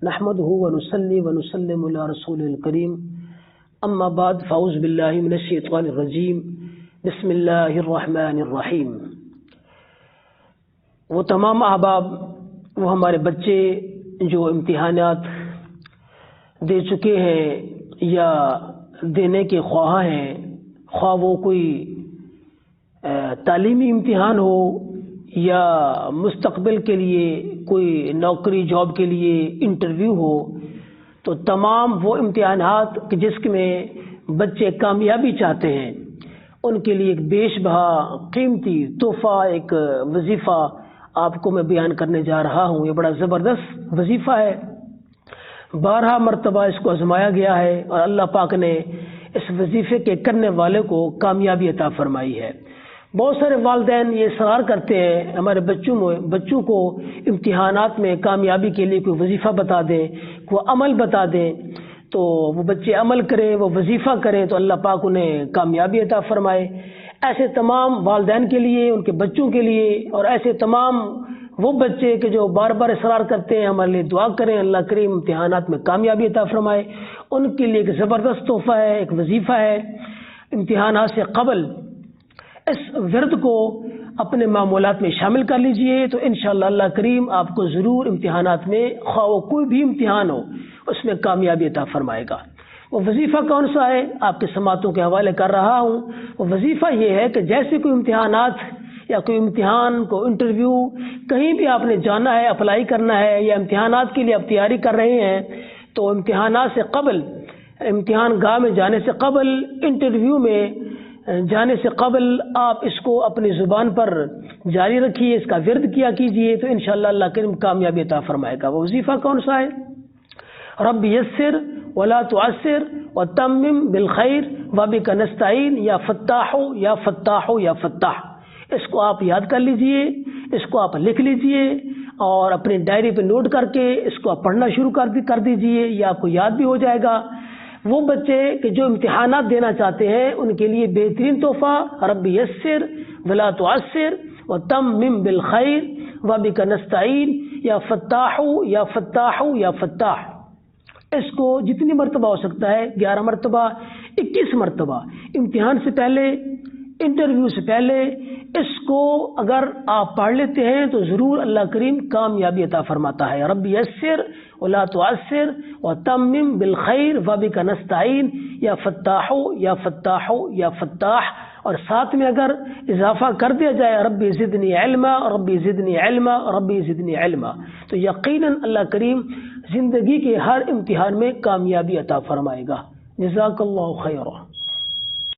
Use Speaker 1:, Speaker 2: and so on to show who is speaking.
Speaker 1: نحمده ونصلي ونسلم على رسول الكريم اما بعد فاعوذ باللہ من الشیطان الرجیم بسم اللہ الرحمن الرحیم۔ وہ تمام احباب، وہ ہمارے بچے جو امتحانات دے چکے ہیں یا دینے کے خواہاں ہیں، خواہ وہ کوئی تعلیمی امتحان ہو یا مستقبل کے لیے کوئی نوکری جاب کے لیے انٹرویو ہو، تو تمام وہ امتحانات جس میں بچے کامیابی چاہتے ہیں ان کے لیے ایک بیش بہا قیمتی تحفہ، ایک وظیفہ آپ کو میں بیان کرنے جا رہا ہوں۔ یہ بڑا زبردست وظیفہ ہے، 12 مرتبہ اس کو آزمایا گیا ہے اور اللہ پاک نے اس وظیفے کے کرنے والے کو کامیابی عطا فرمائی ہے۔ بہت سارے والدین یہ اصرار کرتے ہیں ہمارے بچوں کو امتحانات میں کامیابی کے لیے کوئی وظیفہ بتا دیں، کوئی عمل بتا دیں، تو وہ بچے عمل کریں، وہ وظیفہ کریں تو اللہ پاک انہیں کامیابی عطا فرمائے۔ ایسے تمام والدین کے لیے، ان کے بچوں کے لیے، اور ایسے تمام وہ بچے کہ جو بار بار اصرار کرتے ہیں ہمارے لیے دعا کریں اللہ کریم امتحانات میں کامیابی عطا فرمائے، ان کے لیے ایک زبردست تحفہ ہے، ایک وظیفہ ہے۔ امتحانات سے قبل اس ورد کو اپنے معمولات میں شامل کر لیجئے تو انشاءاللہ اللہ کریم آپ کو ضرور امتحانات میں، خواہ وہ کوئی بھی امتحان ہو، اس میں کامیابی عطا فرمائے گا۔ وہ وظیفہ کون سا ہے آپ کے سماعتوں کے حوالے کر رہا ہوں۔ وہ وظیفہ یہ ہے کہ جیسے کوئی امتحانات یا کوئی امتحان کو انٹرویو کہیں بھی آپ نے جانا ہے، اپلائی کرنا ہے، یا امتحانات کے لیے آپ تیاری کر رہے ہیں، تو امتحانات سے قبل، امتحان گاہ میں جانے سے قبل، انٹرویو میں جانے سے قبل آپ اس کو اپنی زبان پر جاری رکھیے، اس کا ورد کیا کیجئے تو انشاءاللہ اللہ کریم کامیابی عطا فرمائے گا۔ وہ وظیفہ کون سا ہے؟ رب یسر ولا تعسر وتمم بالخیر وبک نستعین، یا فتاح یا فتاح یا فتاح، اس کو آپ یاد کر لیجئے، اس کو آپ لکھ لیجئے اور اپنی ڈائری پہ نوٹ کر کے اس کو آپ پڑھنا شروع کر دیجئے، یہ آپ کو یاد بھی ہو جائے گا۔ وہ بچے کہ جو امتحانات دینا چاہتے ہیں ان کے لیے بہترین تحفہ رب یسر ولا تعسر وتمم بالخیر وبک نستعین، یا فتاح یا فتاح یا فتاح، اس کو جتنی مرتبہ ہو سکتا ہے 11 مرتبہ، 21 مرتبہ، امتحان سے پہلے، انٹرویو سے پہلے اس کو اگر آپ پڑھ لیتے ہیں تو ضرور اللہ کریم کامیابی عطا فرماتا ہے۔ رب یسر ولا تعسر وتمم بالخیر وبک نستعین، یا فتاح یا فتاح یا فتاح، اور ساتھ میں اگر اضافہ کر دیا جائے ربی زدنی علما، ربی زدنی علما، ربی زدنی علما، تو یقیناً اللہ کریم زندگی کے ہر امتحان میں کامیابی عطا فرمائے گا۔ جزاک اللہ خیرہ۔